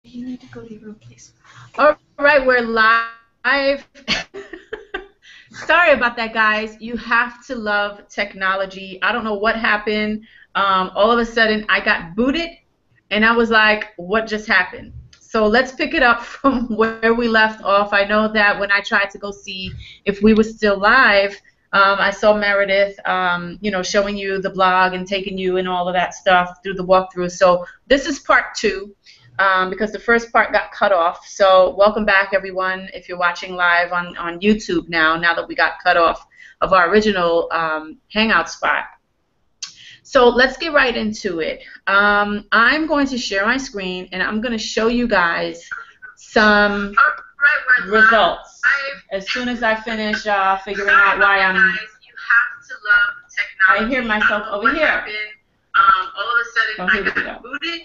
You need to go to your room, please. All right, we're live. Sorry about that, guys. You have to love technology. I don't know what happened. All of a sudden, I got booted, and I was like, what just happened? So let's pick it up from where we left off. I know that when I tried to go see if we were still live, I saw Meredith, showing you the blog and taking you and all of that stuff through the walkthrough. So this is part two. Because the first part got cut off. So welcome back, everyone, if you're watching live on YouTube now that we got cut off of our original Hangout spot. So let's get right into it. I'm going to share my screen, and I'm going to show you guys some results. As soon as I finish figuring out why I hear myself over here. All of a sudden, I got booted.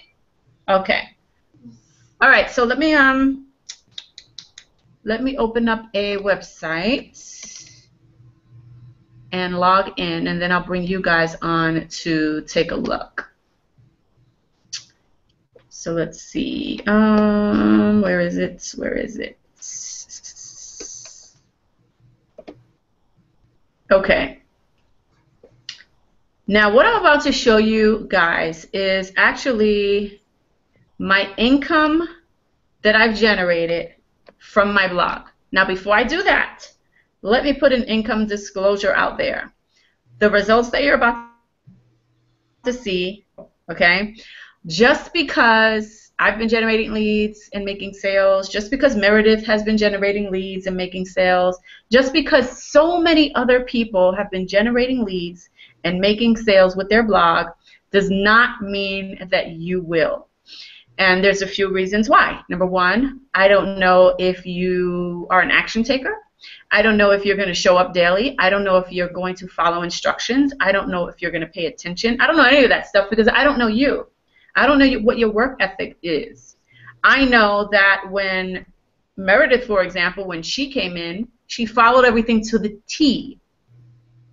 Okay. All right, so let me open up a website and log in, and then I'll bring you guys on to take a look. So let's see. Where is it? Where is it? Okay. Now, what I'm about to show you guys is actually my income that I've generated from my blog. Now, before I do that, let me put an income disclosure out there. The results that you're about to see, okay, just because I've been generating leads and making sales, just because Meredith has been generating leads and making sales, just because so many other people have been generating leads and making sales with their blog does not mean that you will. And there's a few reasons why. Number one, I don't know if you are an action taker. I don't know if you're going to show up daily. I don't know if you're going to follow instructions. I don't know if you're going to pay attention. I don't know any of that stuff because I don't know you. I don't know what your work ethic is. I know that when Meredith, for example, when she came in, she followed everything to the T.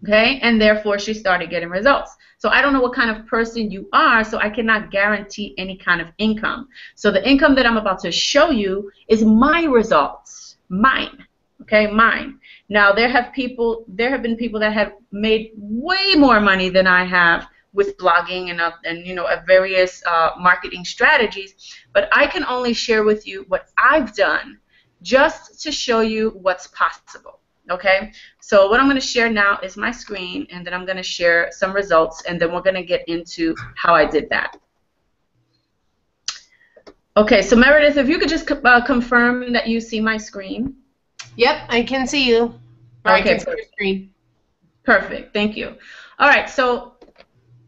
Okay, and therefore she started getting results. So I don't know what kind of person you are, so I cannot guarantee any kind of income. So the income that I'm about to show you is my results, mine. Okay, mine. Now there have been people that have made way more money than I have with blogging and various marketing strategies, but I can only share with you what I've done just to show you what's possible. Okay, so what I'm going to share now is my screen, and then I'm going to share some results, and then we're going to get into how I did that. Okay, so Meredith, if you could just confirm that you see my screen. Yep, I can see you. Okay, I can see your screen. Perfect, thank you. All right, so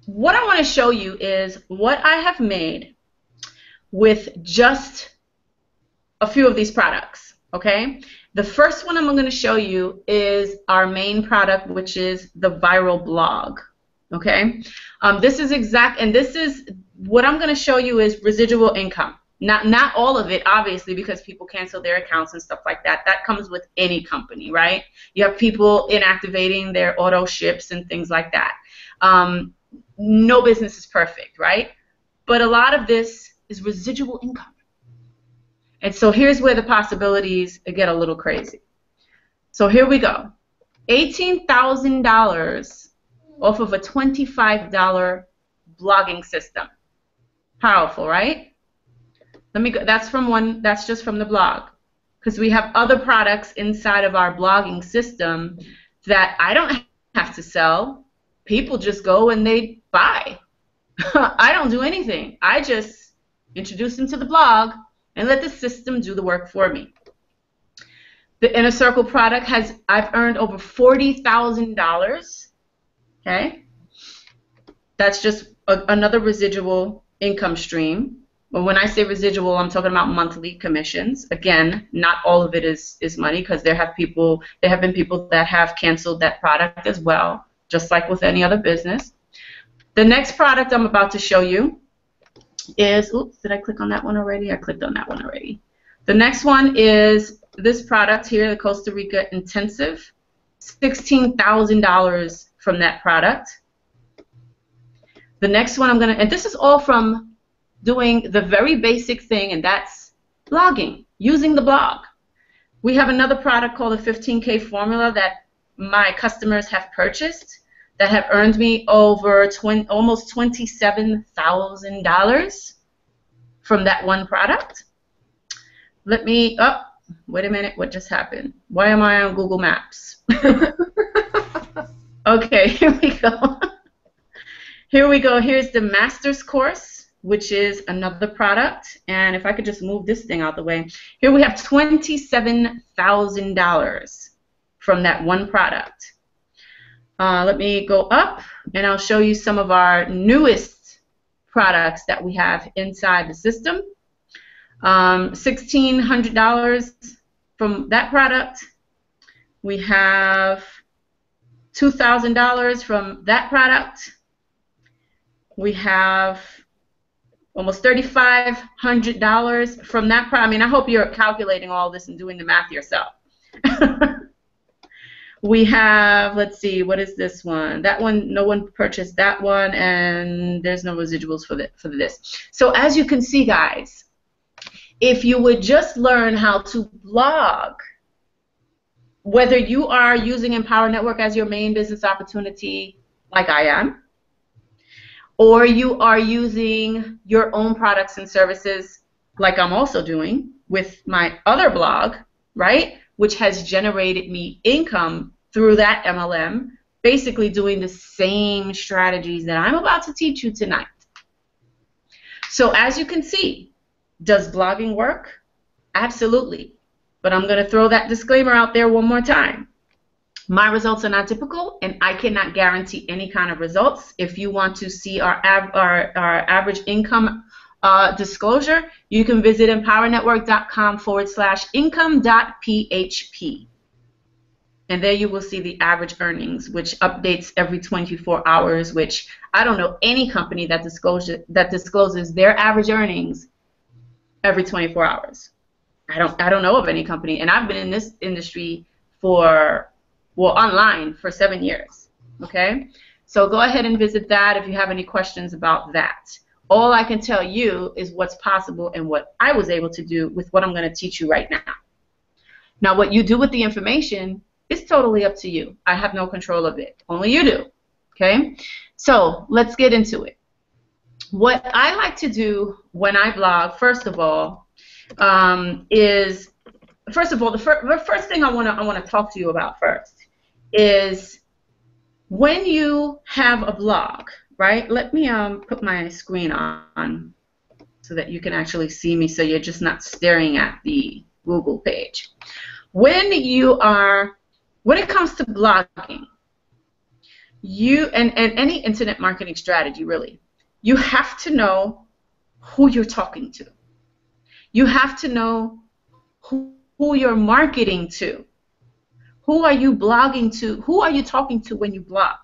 what I want to show you is what I have made with just a few of these products, okay? The first one I'm going to show you is our main product, which is the Viral Blog. Okay, this is what I'm going to show you is residual income. Not all of it, obviously, because people cancel their accounts and stuff like that. That comes with any company, right? You have people inactivating their auto ships and things like that. No business is perfect, right? But a lot of this is residual income. And so here's where the possibilities get a little crazy. So here we go. $18,000 off of a $25 blogging system. Powerful, right? Let me go. That's just from the blog. Because we have other products inside of our blogging system that I don't have to sell. People just go and they buy. I don't do anything. I just introduce them to the blog and let the system do the work for me. The Inner Circle product I've earned over $40,000. Okay, that's just another residual income stream. But when I say residual, I'm talking about monthly commissions. Again, not all of it is money because there have been people that have canceled that product as well, just like with any other business. The next product I'm about to show you is, oops, did I click on that one already? I clicked on that one already. The next one is this product here, the Costa Rica Intensive. $16,000 from that product. The next one and this is all from doing the very basic thing, and that's blogging, using the blog. We have another product called the 15K formula that my customers have purchased that have earned me over almost $27,000 from that one product. Let me, oh, wait a minute, what just happened? Why am I on Google Maps? Okay, here we go. Here we go. Here's the master's course, which is another product. And if I could just move this thing out the way. Here we have $27,000 from that one product. Let me go up, and I'll show you some of our newest products that we have inside the system. $1,600 from that product. We have $2,000 from that product. We have almost $3,500 from that product. I mean, I hope you're calculating all this and doing the math yourself. We have, let's see, what is this one? That one, no one purchased that one, and there's no residuals for this. So as you can see, guys, if you would just learn how to blog, whether you are using Empower Network as your main business opportunity, like I am, or you are using your own products and services, like I'm also doing with my other blog, right, which has generated me income through that MLM, basically doing the same strategies that I'm about to teach you tonight. So as you can see, does blogging work? Absolutely. But I'm going to throw that disclaimer out there one more time. My results are not typical, and I cannot guarantee any kind of results. If you want to see our average income disclosure, you can visit empowernetwork.com/income.php. And there you will see the average earnings, which updates every 24 hours, which I don't know any company that discloses their average earnings every 24 hours. I don't know of any company, and I've been in this industry for, well, online for 7 years. Okay? So go ahead and visit that if you have any questions about that. All I can tell you is what's possible and what I was able to do with what I'm going to teach you right now. Now, what you do with the information is totally up to you. I have no control of it. Only you do. Okay? So let's get into it. What I like to do when I blog, first of all, is the first thing I want to talk to you about first is when you have a blog, right? Let me put my screen on so that you can actually see me, so you're just not staring at the Google page. When it comes to blogging, and any internet marketing strategy, really, you have to know who you're talking to. You have to know who you're marketing to. Who are you blogging to? Who are you talking to when you blog?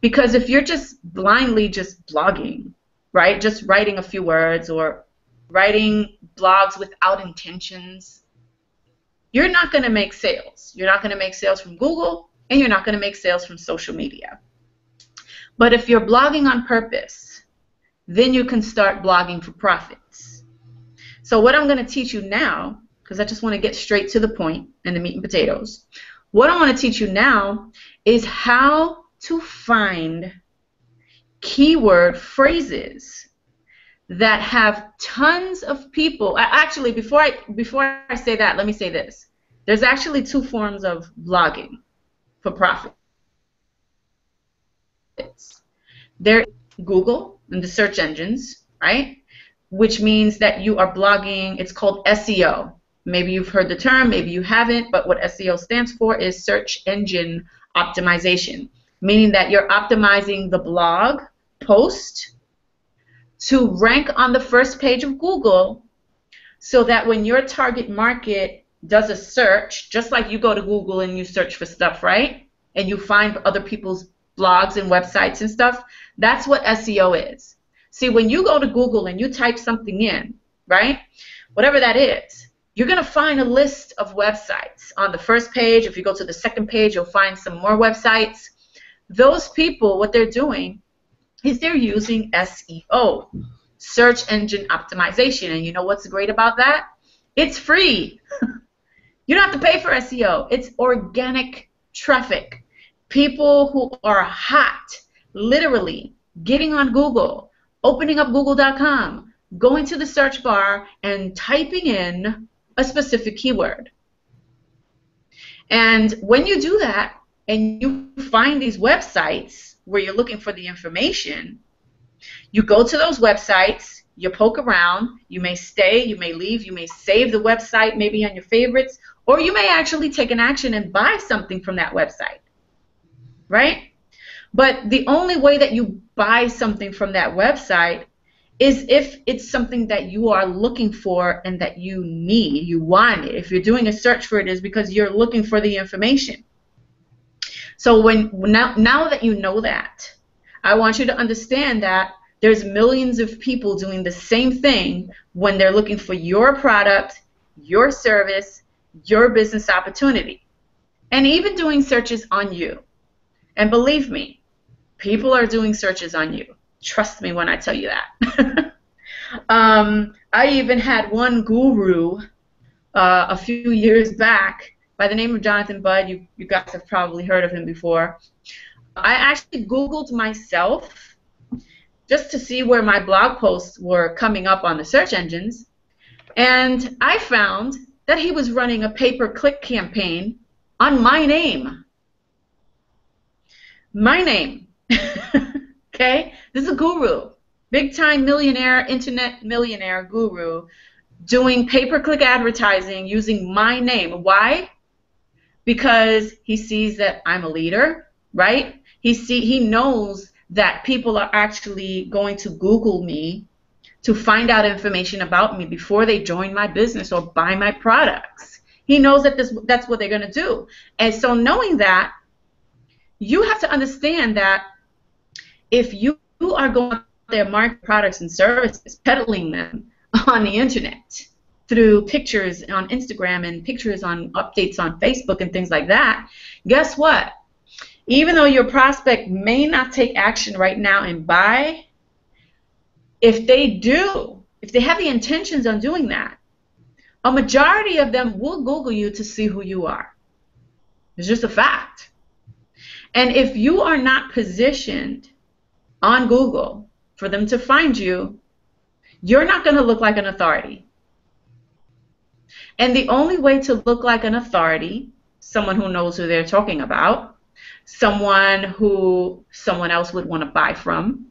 Because if you're just blindly just blogging, right, just writing a few words or writing blogs without intentions, you're not going to make sales. You're not going to make sales from Google, and you're not going to make sales from social media. But if you're blogging on purpose, then you can start blogging for profits. So what I'm going to teach you now, because I just want to get straight to the point and the meat and potatoes, what I want to teach you now is how to find keyword phrases that have tons of people. Actually, before I say that, let me say this. There's actually two forms of blogging for profit. There's Google and the search engines, right? Which means that you are blogging. It's called SEO. Maybe you've heard the term, maybe you haven't, but what SEO stands for is search engine optimization, meaning that you're optimizing the blog post to rank on the first page of Google so that when your target market does a search, just like you go to Google and you search for stuff, right? And you find other people's blogs and websites and stuff, that's what SEO is. See, when you go to Google and you type something in, right, whatever that is, you're going to find a list of websites on the first page. If you go to the second page, you'll find some more websites. Those people, what they're doing is they're using SEO, search engine optimization. And you know what's great about that? It's free. You don't have to pay for SEO. It's organic traffic. People who are hot, literally getting on Google, opening up google.com, going to the search bar and typing in a specific keyword. And when you do that and you find these websites where you're looking for the information, you go to those websites, you poke around, you may stay, you may leave, you may save the website maybe on your favorites, or you may actually take an action and buy something from that website, right? But the only way that you buy something from that website is if it's something that you are looking for and that you need, you want it. If you're doing a search for it, it's because you're looking for the information. So now that you know that, I want you to understand that there's millions of people doing the same thing when they're looking for your product, your service, your business opportunity, and even doing searches on you. And believe me, people are doing searches on you. Trust me when I tell you that. I even had one guru a few years back by the name of Jonathan Budd. You guys have probably heard of him before. I actually Googled myself just to see where my blog posts were coming up on the search engines, and I found that he was running a pay-per-click campaign on my name. My name. Okay? This is a guru, big-time millionaire, internet millionaire guru, doing pay-per-click advertising using my name. Why? Because he sees that I'm a leader, right? He knows that people are actually going to Google me to find out information about me before they join my business or buy my products. He knows that that's what they're going to do. And so knowing that, you have to understand that if you are going out there marketing products and services, peddling them on the internet through pictures on Instagram and pictures on updates on Facebook and things like that, guess what? Even though your prospect may not take action right now and buy, if they do, if they have the intentions on doing that, a majority of them will Google you to see who you are. It's just a fact. And if you are not positioned on Google for them to find you, you're not going to look like an authority. And the only way to look like an authority, someone who knows who they're talking about, someone who someone else would want to buy from,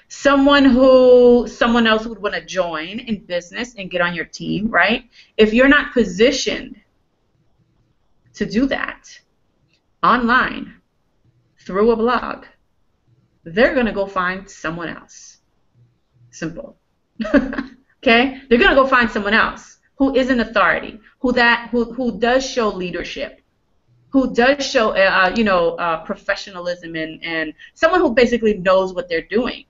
someone who someone else would want to join in business and get on your team, right? If you're not positioned to do that online through a blog, they're going to go find someone else. Simple. Okay? They're going to go find someone else who is an authority, who does show leadership, who does show professionalism and someone who basically knows what they're doing.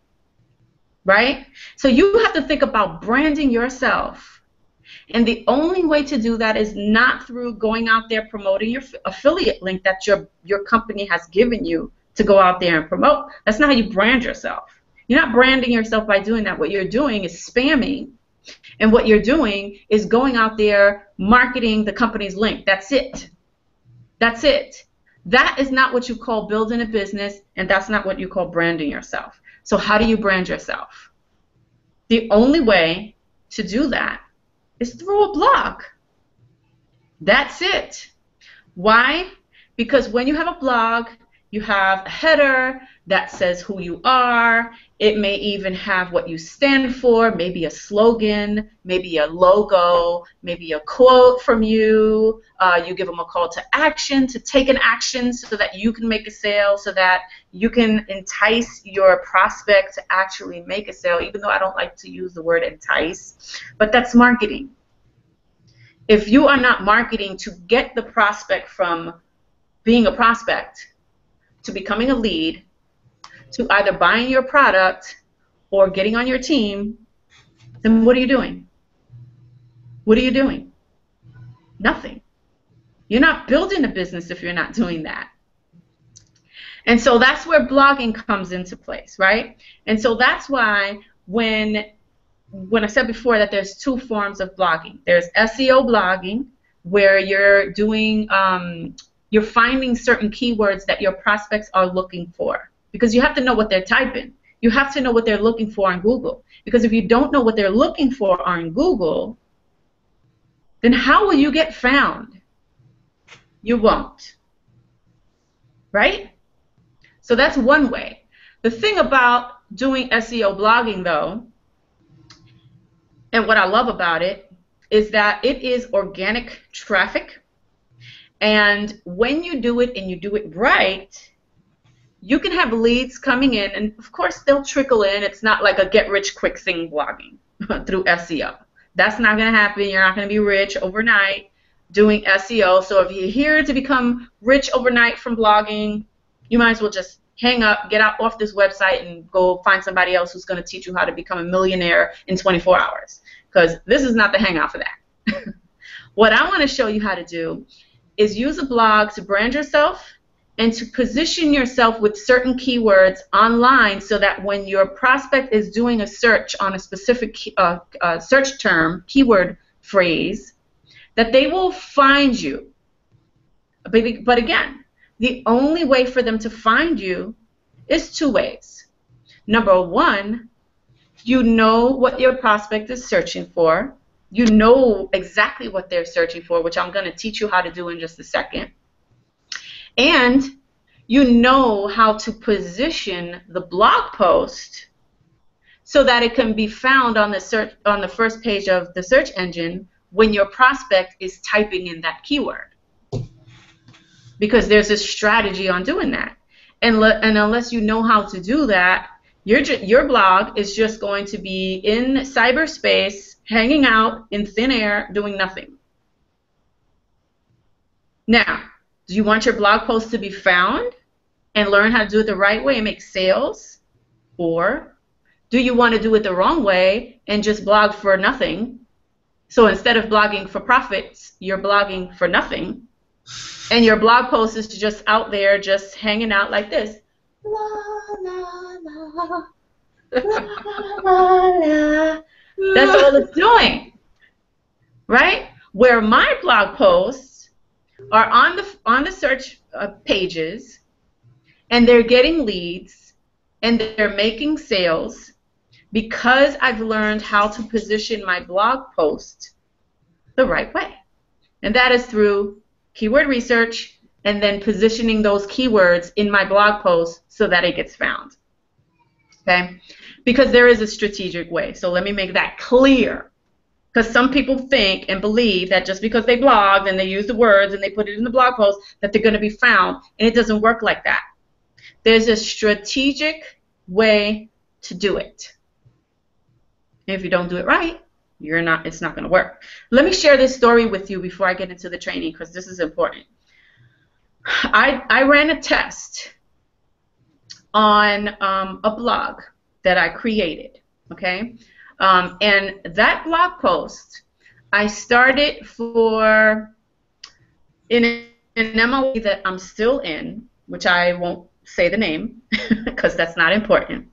Right? So you have to think about branding yourself. And the only way to do that is not through going out there promoting your affiliate link that your company has given you to go out there and promote. That's not how you brand yourself. You're not branding yourself by doing that. What you're doing is spamming. And what you're doing is going out there marketing the company's link. That's it. That's it. That is not what you call building a business, and that's not what you call branding yourself. So how do you brand yourself? The only way to do that is through a blog. That's it. Why? Because when you have a blog, you have a header that says who you are. It may even have what you stand for, maybe a slogan, maybe a logo, maybe a quote from you. You give them a call to action, to take an action so that you can make a sale, so that you can entice your prospect to actually make a sale, even though I don't like to use the word entice, but that's marketing. If you are not marketing to get the prospect from being a prospect to becoming a lead, to either buying your product or getting on your team, then what are you doing? What are you doing? Nothing. You're not building a business if you're not doing that. And so that's where blogging comes into place, right? And so that's why when when I said before that there's two forms of blogging. There's SEO blogging, where you're doing, you're finding certain keywords that your prospects are looking for, because you have to know what they're typing. You have to know what they're looking for on Google, because if you don't know what they're looking for on Google, then how will you get found? You won't, right? So that's one way. The thing about doing SEO blogging, though, and what I love about it, is that it is organic traffic. And when you do it and you do it right, you can have leads coming in, and of course they'll trickle in. It's not like a get-rich-quick thing blogging through SEO. That's not going to happen. You're not going to be rich overnight doing SEO. So if you're here to become rich overnight from blogging, you might as well just hang up, get out off this website, and go find somebody else who's going to teach you how to become a millionaire in 24 hours. Because this is not the hangout for that. What I want to show you how to do is use a blog to brand yourself and to position yourself with certain keywords online, so that when your prospect is doing a search on a specific search term, keyword phrase, that they will find you. But again, the only way for them to find you is two ways. Number one, you know what your prospect is searching for. You know exactly what they're searching for, which I'm going to teach you how to do in just a second. And you know how to position the blog post so that it can be found on the first page of the search engine when your prospect is typing in that keyword. Because there's a strategy on doing that. And unless you know how to do that, your blog is just going to be in cyberspace, hanging out in thin air, doing nothing. Now, do you want your blog post to be found and learn how to do it the right way and make sales? Or do you want to do it the wrong way and just blog for nothing? So instead of blogging for profits, you're blogging for nothing. And your blog post is just out there, just hanging out like this. La, la, la, la, la, la. That's all it's doing, right? Where my blog posts are on the search pages, and they're getting leads, and they're making sales, because I've learned how to position my blog post the right way. And that is through keyword research and then positioning those keywords in my blog post so that it gets found. Okay? Because there is a strategic way. So let me make that clear. Because some people think and believe that just because they blogged and they use the words and they put it in the blog post that they're going to be found, and it doesn't work like that. There's a strategic way to do it. If you don't do it right, it's not going to work. Let me share this story with you before I get into the training, because this is important. I ran a test on a blog that I created, okay? And that blog post, I started in an MLA that I'm still in, which I won't say the name because that's not important.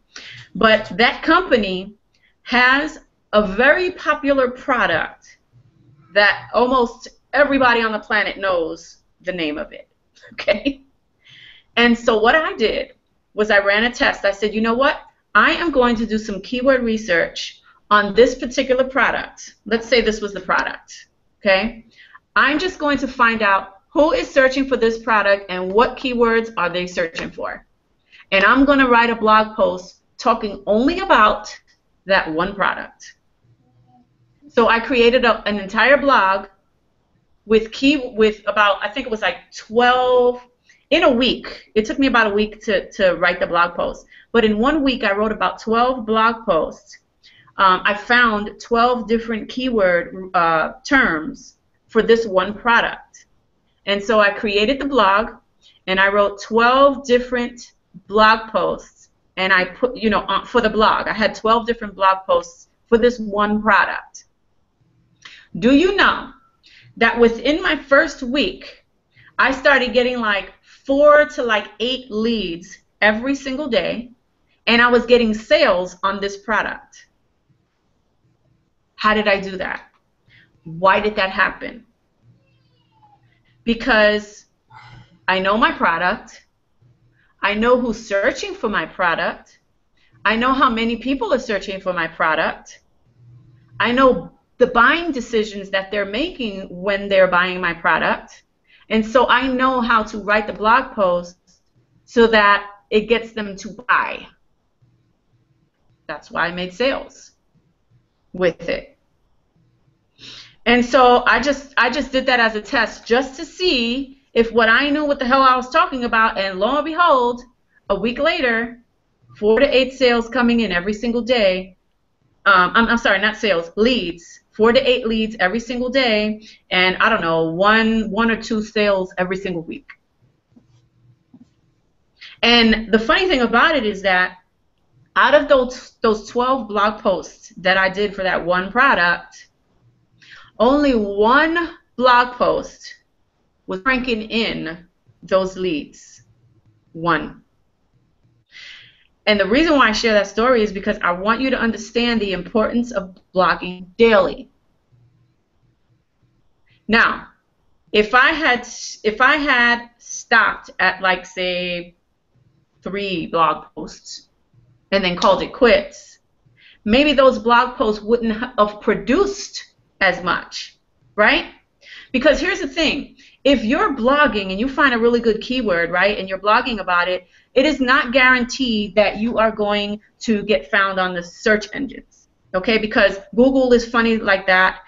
But that company has a very popular product that almost everybody on the planet knows the name of it, okay? And so what I did was I ran a test. I said, you know what? I am going to do some keyword research on this particular product. Let's say this was the product, okay? I'm just going to find out who is searching for this product and what keywords are they searching for. And I'm going to write a blog post talking only about that one product. So I created an entire blog with about, I think it was like 12, in a week. It took me about a week to write the blog post. But in 1 week, I wrote about 12 blog posts. I found 12 different keyword terms for this one product. And so I created the blog, and I wrote 12 different blog posts. And I put, for the blog, I had 12 different blog posts for this one product. Do you know that within my first week, I started getting like 4 to 8 leads every single day, and I was getting sales on this product? How did I do that? Why did that happen? Because I know my product. I know who's searching for my product. I know how many people are searching for my product. I know the buying decisions that they're making when they're buying my product. And so I know how to write the blog post so that it gets them to buy. That's why I made sales with it. And so I just did that as a test just to see if what I knew what the hell I was talking about, and lo and behold, a week later, 4 to 8 sales coming in every single day. I'm sorry, not sales, leads. 4 to 8 leads every single day, and I don't know, one or two sales every single week. And the funny thing about it is that out of those 12 blog posts that I did for that one product, only one blog post was cranking in those leads. One. And the reason why I share that story is because I want you to understand the importance of blogging daily. Now, if I had stopped at, like, say, 3 blog posts and then called it quits, maybe those blog posts wouldn't have produced as much, right? Because here's the thing. If you're blogging and you find a really good keyword, right, and you're blogging about it, it is not guaranteed that you are going to get found on the search engines, okay? Because Google is funny like that.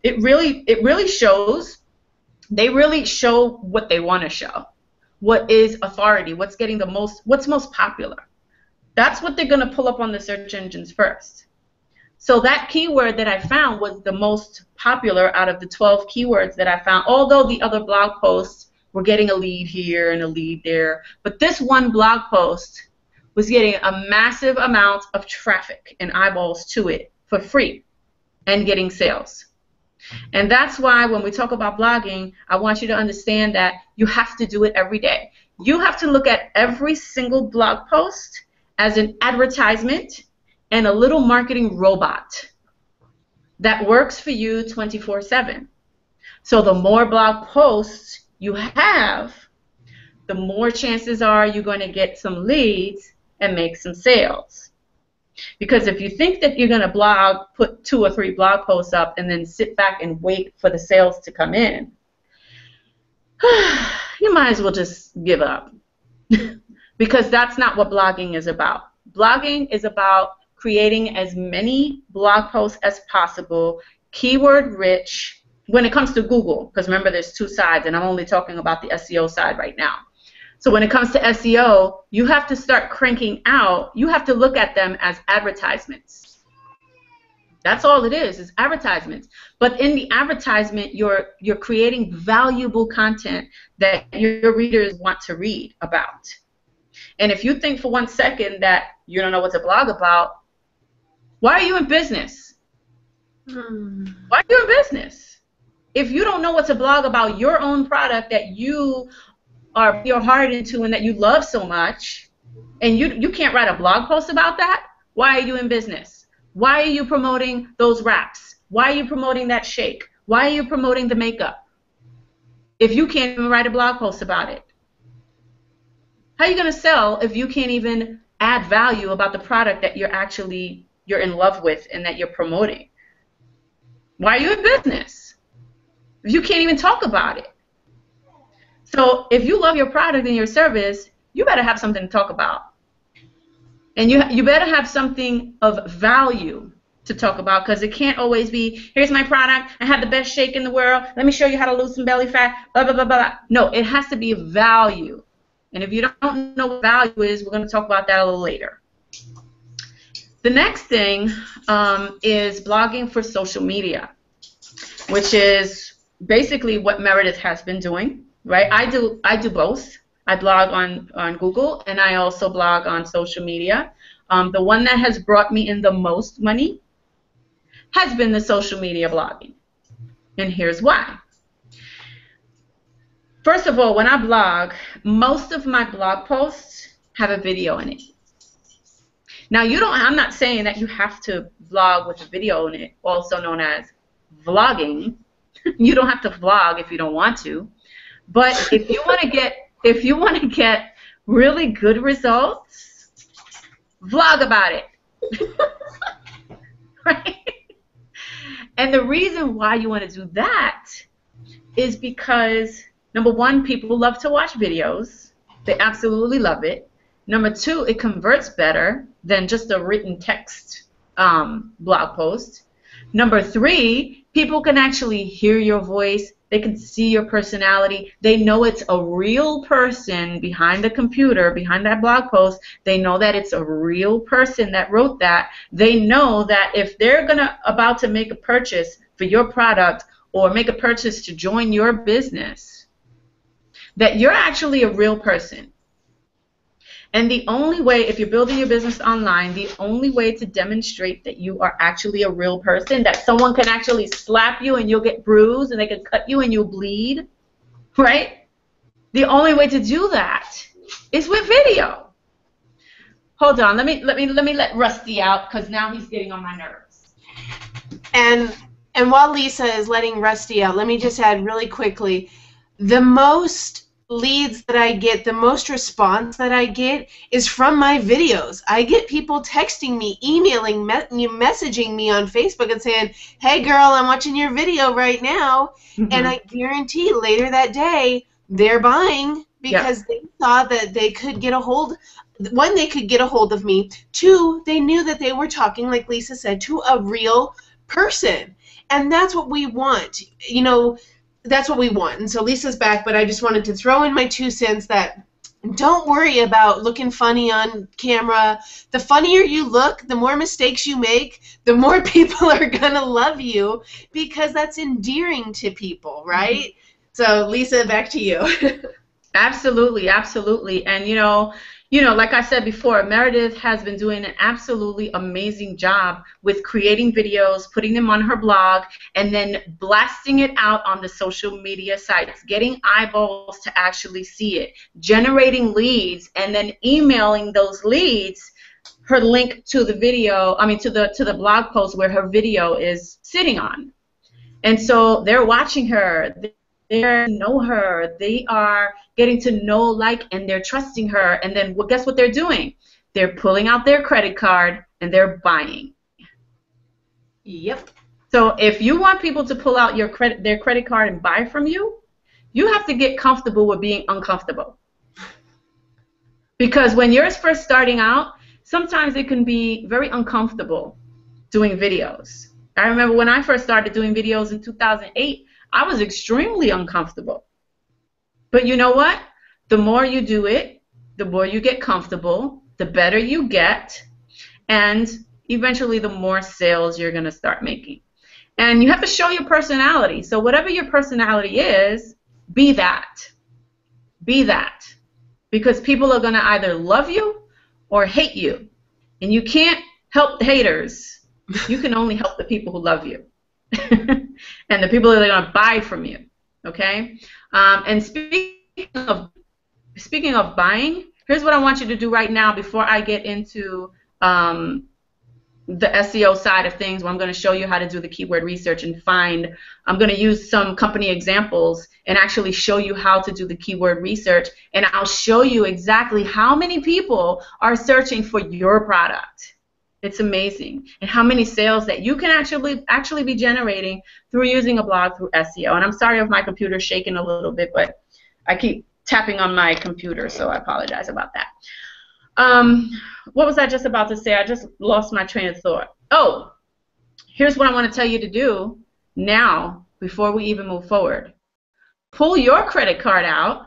It really shows. They really show what they want to show. What is authority? What's getting the most? What's most popular? That's what they're going to pull up on the search engines first. So that keyword that I found was the most popular out of the 12 keywords that I found, although the other blog posts were getting a lead here and a lead there. But this one blog post was getting a massive amount of traffic and eyeballs to it for free and getting sales. And that's why when we talk about blogging, I want you to understand that you have to do it every day. You have to look at every single blog post as an advertisement and a little marketing robot that works for you 24/7. So the more blog posts you have, the more chances are you're going to get some leads and make some sales. Because if you think that you're going to blog, put 2 or 3 blog posts up and then sit back and wait for the sales to come in, you might as well just give up. Because that's not what blogging is about. Blogging is about creating as many blog posts as possible, keyword rich, when it comes to Google, because remember there's 2 sides, and I'm only talking about the SEO side right now. So when it comes to SEO, you have to start cranking out, you have to look at them as advertisements. That's all it is advertisements. But in the advertisement, you're creating valuable content that your readers want to read about. And if you think for 1 second that you don't know what to blog about, why are you in business? Why are you in business? If you don't know what to blog about your own product that you are your heart into and that you love so much, and you can't write a blog post about that, why are you in business? Why are you promoting those wraps? Why are you promoting that shake? Why are you promoting the makeup if you can't even write a blog post about it? How are you going to sell if you can't even add value about the product that you're in love with and that you're promoting? Why are you in business if you can't even talk about it? So if you love your product and your service, you better have something to talk about. And you better have something of value to talk about, because it can't always be, here's my product, I have the best shake in the world, let me show you how to lose some belly fat, blah, blah, blah, blah. No, it has to be value. And if you don't know what value is, we're going to talk about that a little later. The next thing is blogging for social media, which is basically what Meredith has been doing, right? I do both. I blog on Google, and I also blog on social media. The one that has brought me in the most money has been the social media blogging. And here's why. First of all, when I blog, most of my blog posts have a video in it. Now, I'm not saying that you have to vlog with a video in it, also known as vlogging. You don't have to vlog if you don't want to. But if you want to get really good results, vlog about it. Right? And the reason why you want to do that is because, number one, people love to watch videos. They absolutely love it. Number two, it converts better than just a written text blog post. Number three, people can actually hear your voice. They can see your personality. They know it's a real person behind the computer, behind that blog post. They know that it's a real person that wrote that. They know that if they're about to make a purchase for your product or make a purchase to join your business, that you're actually a real person. And the only way, if you're building your business online, the only way to demonstrate that you are actually a real person, that someone can actually slap you and you'll get bruised and they can cut you and you'll bleed, right? The only way to do that is with video. Hold on, let me let Rusty out because now he's getting on my nerves. And while Lisa is letting Rusty out, let me just add really quickly, the most leads that I get, the most response that I get is from my videos. I get people texting me, emailing, messaging me on Facebook and saying, hey girl, I'm watching your video right now. And I guarantee later that day they're buying because they thought that they could get a hold, one, they could get a hold of me, two, they knew that they were talking, like Lisa said, to a real person. And that's what we want. You know, that's what we want. And so Lisa's back, but I just wanted to throw in my 2 cents that don't worry about looking funny on camera. The funnier you look, the more mistakes you make, the more people are going to love you because that's endearing to people, right? So Lisa, back to you. Absolutely, absolutely. And you know, like I said before, Meredith has been doing an absolutely amazing job with creating videos, putting them on her blog, and then blasting it out on the social media sites, getting eyeballs to actually see it, generating leads, and then emailing those leads her link to the video, to the blog post where her video is sitting on. And so they're watching her. They know her. They are getting to know, like, and they're trusting her. And then guess what they're doing? They're pulling out their credit card and they're buying. Yep. So if you want people to pull out their credit card and buy from you, you have to get comfortable with being uncomfortable. Because when you're first starting out, sometimes it can be very uncomfortable doing videos. I remember when I first started doing videos in 2008, I was extremely uncomfortable. But you know what? The more you do it, the more you get comfortable, the better you get, and eventually the more sales you're going to start making. And you have to show your personality. So whatever your personality is, be that. Be that. Because people are going to either love you or hate you. And you can't help the haters. You can only help the people who love you. And the people that are going to buy from you, okay? And speaking of buying, here's what I want you to do right now before I get into the SEO side of things, where I'm going to show you how to do the keyword research and I'm going to use some company examples and actually show you how to do the keyword research, and I'll show you exactly how many people are searching for your product. It's amazing. And how many sales that you can actually be generating through using a blog through SEO. And I'm sorry if my computer's shaking a little bit, but I keep tapping on my computer, so I apologize about that. What was I just about to say? I just lost my train of thought. Oh, here's what I want to tell you to do now before we even move forward. Pull your credit card out.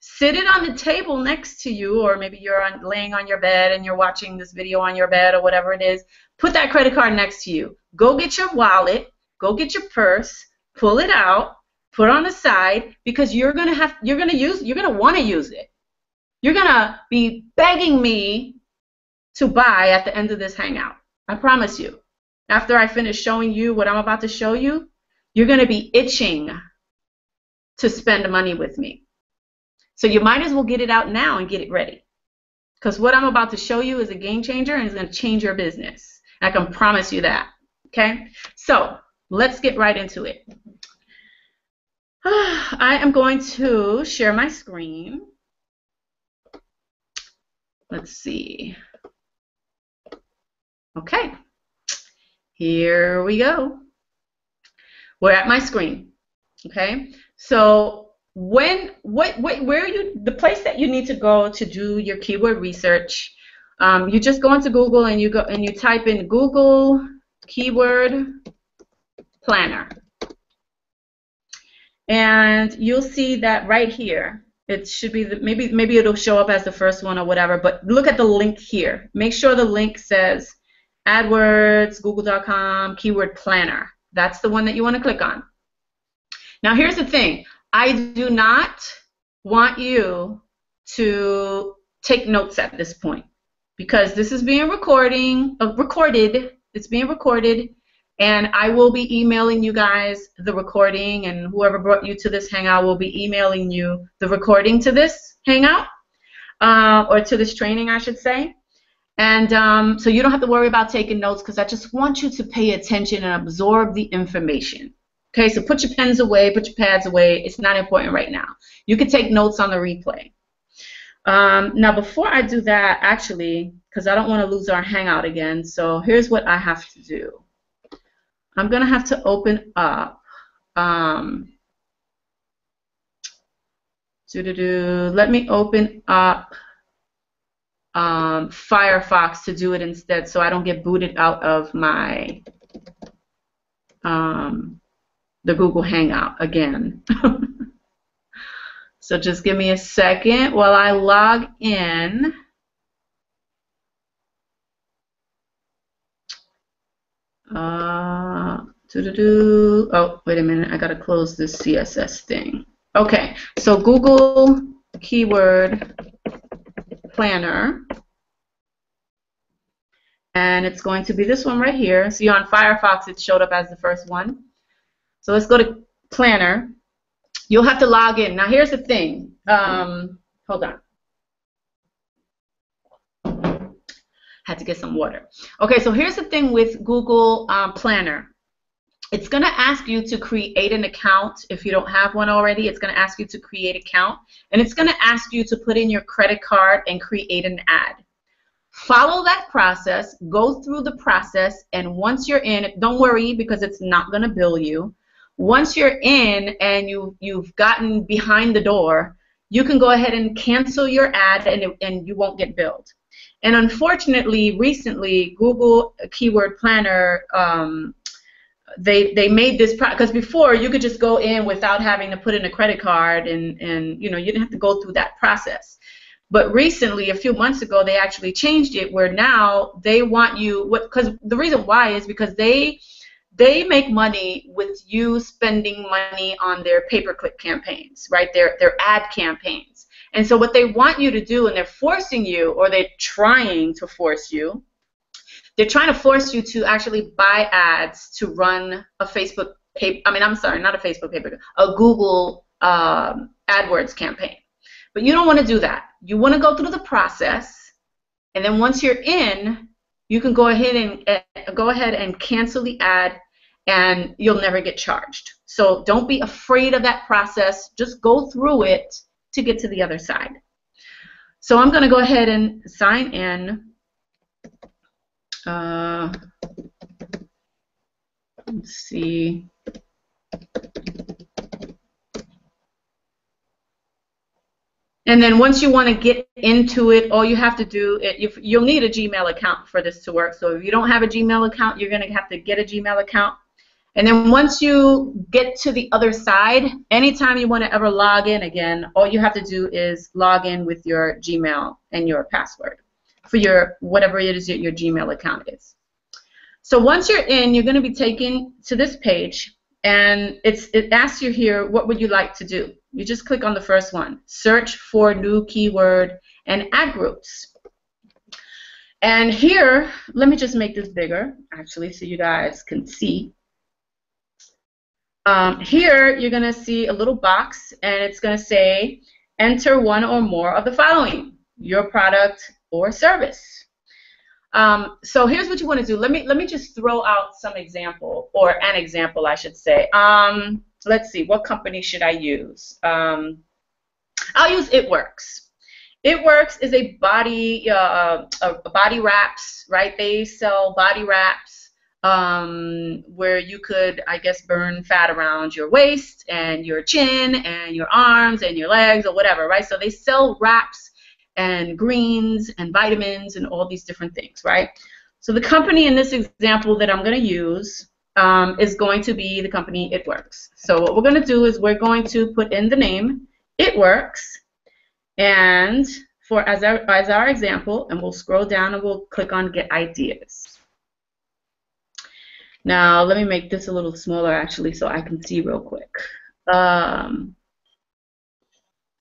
Sit it on the table next to you, or maybe you're laying on your bed and you're watching this video on your bed or whatever it is. Put that credit card next to you. Go get your wallet. Go get your purse. Pull it out. Put it on the side, because you're gonna want to use it. You're gonna be begging me to buy at the end of this hangout. I promise you. After I finish showing you what I'm about to show you, you're gonna be itching to spend money with me. So you might as well get it out now and get it ready. because what I'm about to show you is a game changer and it's going to change your business. I can promise you that. Okay? So let's get right into it. I am going to share my screen. Let's see. Okay. Here we go. We're at my screen. Okay? So the place that you need to go to do your keyword research, you just go into Google and you type in Google Keyword Planner. And you'll see that right here. It should be maybe it'll show up as the first one or whatever, but look at the link here. Make sure the link says AdWords, Google.com, Keyword Planner. That's the one that you want to click on. Now here's the thing. I do not want you to take notes at this point because this is being recorded. It's being recorded, and I will be emailing you guys the recording, and whoever brought you to this Hangout will be emailing you the recording to this Hangout, or to this training, I should say. And so you don't have to worry about taking notes because I just want you to pay attention and absorb the information. Okay, so put your pens away, put your pads away. It's not important right now. You can take notes on the replay. Now, before I do that, actually, because I don't want to lose our Hangout again, so here's what I have to do. I'm going to have to open up, let me open up Firefox to do it instead so I don't get booted out of my the Google Hangout again. So just give me a second while I log in. Oh, wait a minute. I got to close this CSS thing. Okay, so Google Keyword Planner. And it's going to be this one right here. See, on Firefox, it showed up as the first one. So let's go to Planner. You'll have to log in. Now, here's the thing. Hold on. Had to get some water. Okay, so here's the thing with Google Planner. It's going to ask you to create an account. If you don't have one already, it's going to ask you to create an account. And it's going to ask you to put in your credit card and create an ad. Follow that process, go through the process, and once you're in, don't worry because it's not going to bill you. Once you're in and you've gotten behind the door, you can go ahead and cancel your ad and you won't get billed. And unfortunately, recently, Google Keyword Planner, they made this, because before you could just go in without having to put in a credit card and you know, you didn't have to go through that process. But recently, a few months ago, they actually changed it where now they want you, because the reason why is because they make money with you spending money on their pay-per-click campaigns, right? Their ad campaigns. And so what they want you to do, and they're forcing you, or they're trying to force you, they're trying to force you to actually buy ads to run a Facebook a Google AdWords campaign. But you don't want to do that. You want to go through the process, and then once you're in, you can go ahead and cancel the ad, and you'll never get charged. So don't be afraid of that process. Just go through it to get to the other side. So I'm going to go ahead and sign in. Let's see. And then once you want to get into it, all you have to do, you'll need a Gmail account for this to work. So if you don't have a Gmail account, you're going to have to get a Gmail account. And then once you get to the other side, anytime you want to ever log in again, all you have to do is log in with your Gmail and your password for your whatever it is your Gmail account is. So once you're in, you're going to be taken to this page, and it asks you here, what would you like to do? You just click on the first one, search for new keyword and ad groups. And here, let me just make this bigger, actually, so you guys can see. Here, you're going to see a little box, and it's going to say, enter one or more of the following: your product, or service. So here's what you want to do. Let me just throw out some example, or an example, I should say. Let's see, what company should I use? I'll use It Works. It Works is a body wraps, right? They sell body wraps where you could, I guess, burn fat around your waist and your chin and your arms and your legs or whatever, right? So they sell wraps and greens and vitamins and all these different things, right? So the company in this example that I'm going to use is going to be the company It Works. So what we're going to do is we're going to put in the name It Works, and as our example, and we'll scroll down and we'll click on Get Ideas. Now let me make this a little smaller actually so I can see real quick.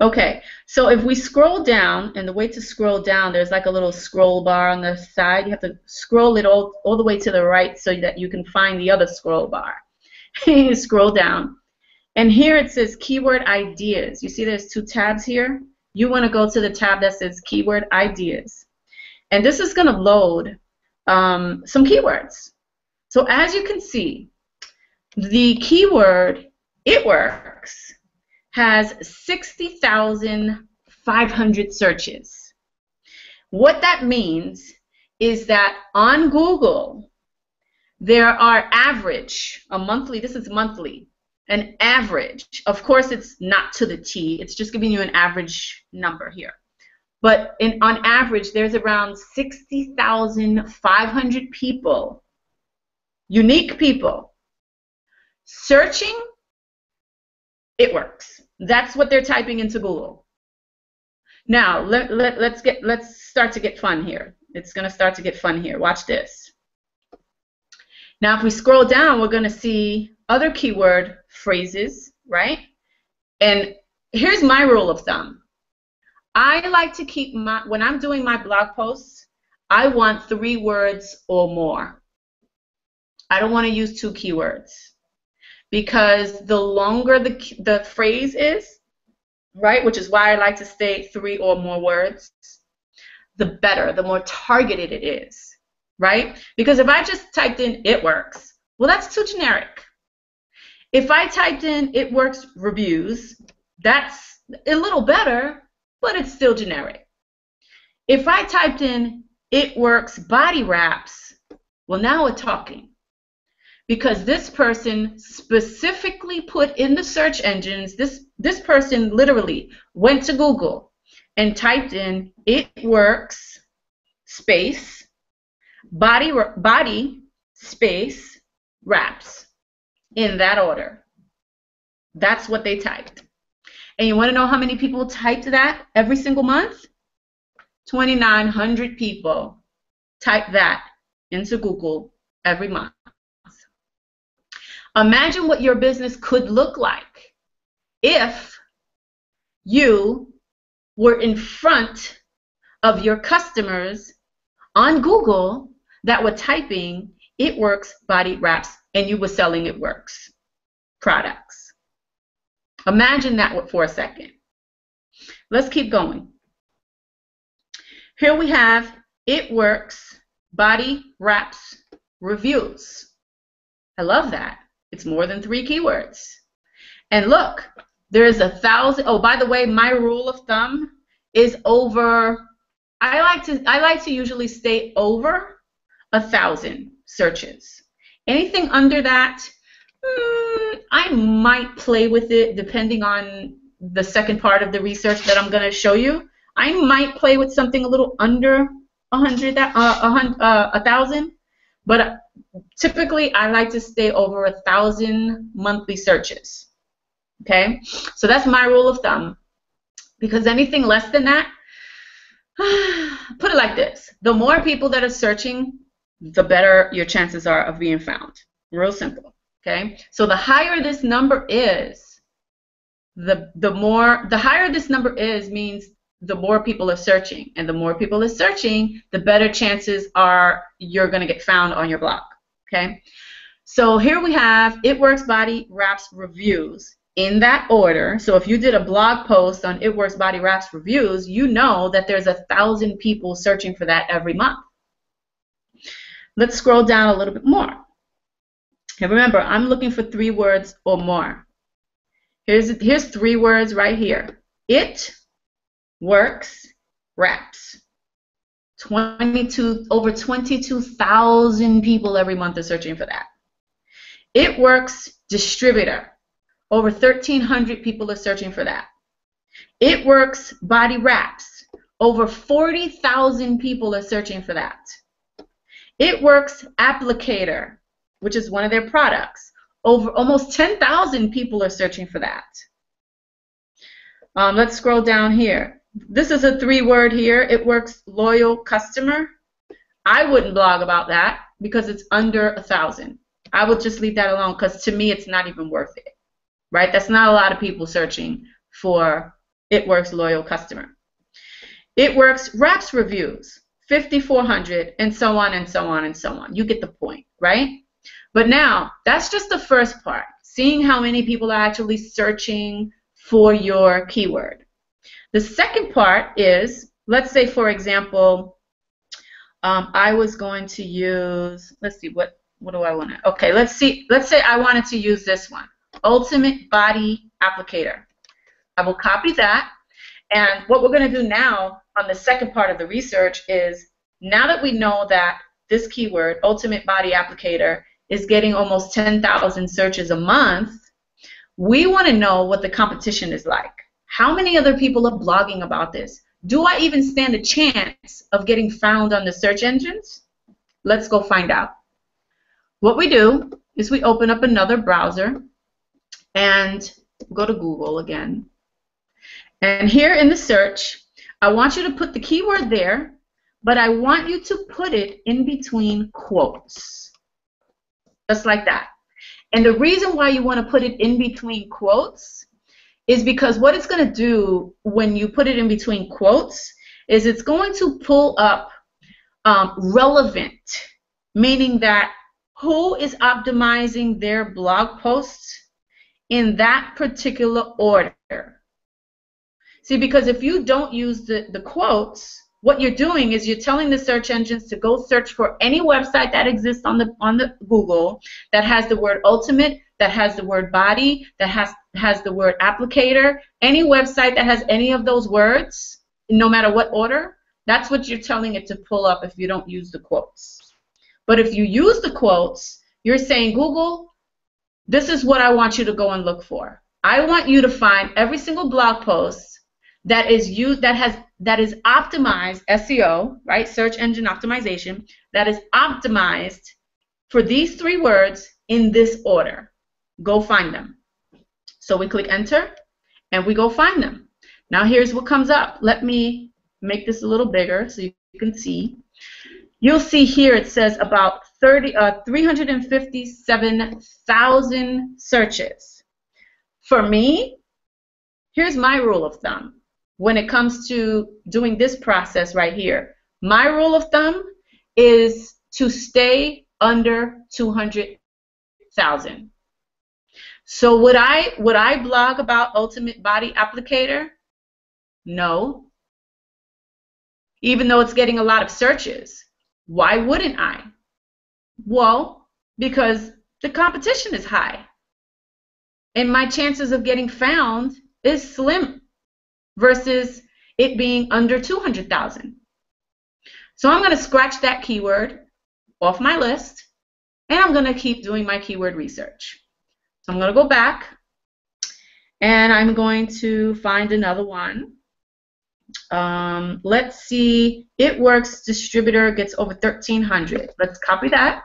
Okay, so if we scroll down, and the way to scroll down, there's like a little scroll bar on the side. You have to scroll it all the way to the right so that you can find the other scroll bar. You scroll down, and here it says Keyword Ideas. You see there's two tabs here? You want to go to the tab that says Keyword Ideas. And this is going to load some keywords. So as you can see, the keyword It Works has 60,500 searches. What that means is that on Google, there are average, this is monthly, an average. Of course, it's not to the T. It's just giving you an average number here. But on average, there's around 60,500 people, unique people, searching It Works. That's what they're typing into Google. Now, let's start to get fun here. It's going to start to get fun here. Watch this. Now, if we scroll down, we're going to see other keyword phrases, right? And here's my rule of thumb. I like to keep when I'm doing my blog posts, I want 3 words or more. I don't want to use 2 keywords. Because the longer the phrase is, right, which is why I like to say 3 or more words, the better, the more targeted it is, right? Because if I just typed in It Works, well, that's too generic. If I typed in It Works reviews, that's a little better, but it's still generic. If I typed in It Works body wraps, well, now we're talking. Because this person specifically put in the search engines, this person literally went to Google and typed in It Works space body space wraps in that order. That's what they typed. And you want to know how many people typed that every single month? 2,900 people type that into Google every month. Imagine what your business could look like if you were in front of your customers on Google that were typing It Works body wraps and you were selling It Works products. Imagine that for a second. Let's keep going. Here we have It Works body wraps reviews. I love that. It's more than 3 keywords. And look, there's 1,000. Oh, by the way, my rule of thumb is over. I like to usually stay over 1,000 searches. Anything under that, I might play with it depending on the second part of the research that I'm going to show you. I might play with something a little under 1,000, but typically I like to stay over 1,000 monthly searches. Okay, so that's my rule of thumb. Because anything less than that, put it like this: the more people that are searching, the better your chances are of being found. Real simple. Okay, so the higher this number is, the higher this number is means the more people are searching, and the more people are searching, the better chances are you're going to get found on your blog. Okay, so here we have It Works body wraps reviews in that order. So if you did a blog post on It Works Body Wraps Reviews, you know that there's 1,000 people searching for that every month. Let's scroll down a little bit more. And remember, I'm looking for 3 words or more. Here's 3 words right here. It Works Wraps. Over 22,000 people every month are searching for that. It Works Distributor. Over 1,300 people are searching for that. It Works Body Wraps. Over 40,000 people are searching for that. It Works Applicator, which is one of their products. Over almost 10,000 people are searching for that. Let's scroll down here. This is a 3-word here. It Works Loyal Customer. I wouldn't blog about that because it's under 1,000. I would just leave that alone because to me it's not even worth it. Right? That's not a lot of people searching for It Works Loyal Customer. It Works Wraps Reviews, 5,400, and so on and so on and so on. You get the point, right? But now, that's just the first part, seeing how many people are actually searching for your keyword. The second part is, let's say, for example, I was going to use, let's see, what do I want to, okay, let's say I wanted to use this one. Ultimate Body Applicator. I will copy that, and what we're going to do now on the second part of the research is, now that we know that this keyword, Ultimate Body Applicator, is getting almost 10,000 searches a month, we want to know what the competition is like. How many other people are blogging about this? Do I even stand a chance of getting found on the search engines? Let's go find out. What we do is we open up another browser and go to Google again. And here in the search, I want you to put the keyword there, but I want you to put it in between quotes. Just like that. And the reason why you want to put it in between quotes is because what it's going to do when you put it in between quotes is it's going to pull up relevant, meaning that who is optimizing their blog posts in that particular order. See, because if you don't use the quotes, what you're doing is you're telling the search engines to go search for any website that exists on the Google that has the word ultimate, that has the word body, that has the word applicator. Any website that has any of those words, no matter what order, that's what you're telling it to pull up if you don't use the quotes. But if you use the quotes, you're saying, Google, this is what I want you to go and look for. I want you to find every single blog post that is optimized SEO, right? Search engine optimization, that is optimized for these 3 words in this order. Go find them. So we click enter and we go find them. Now here's what comes up. Let me make this a little bigger so you can see. You'll see here it says about 357,000 searches. For me, here's my rule of thumb. When it comes to doing this process right here, my rule of thumb is to stay under 200,000. So would I blog about Ultimate Body Applicator? No. Even though it's getting a lot of searches. Why wouldn't I? Well, because the competition is high. And my chances of getting found is slim versus it being under 200,000. So I'm going to scratch that keyword off my list, and I'm going to keep doing my keyword research. So I'm going to go back, and I'm going to find another one. Let's see. It Works Distributor gets over 1,300. Let's copy that.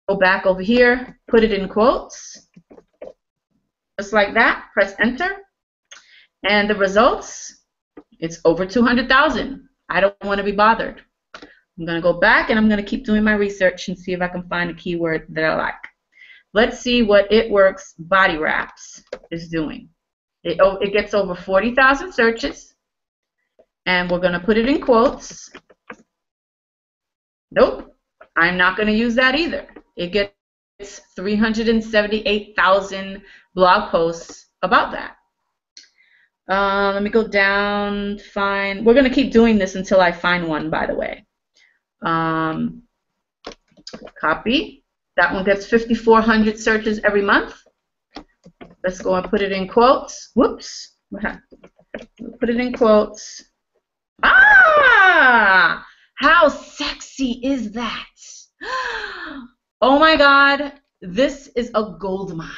Go back over here, put it in quotes, just like that. Press enter. And the results, it's over 200,000. I don't want to be bothered. I'm going to go back and I'm going to keep doing my research and see if I can find a keyword that I like. Let's see what It Works Body Wraps is doing. It gets over 40,000 searches. And we're going to put it in quotes. Nope, I'm not going to use that either. It gets 378,000 blog posts about that. Let me go down, find. We're going to keep doing this until I find one, by the way. Copy. That one gets 5,400 searches every month. Let's go and put it in quotes. Whoops. Put it in quotes. Ah! How sexy is that? Oh my God. This is a gold mine.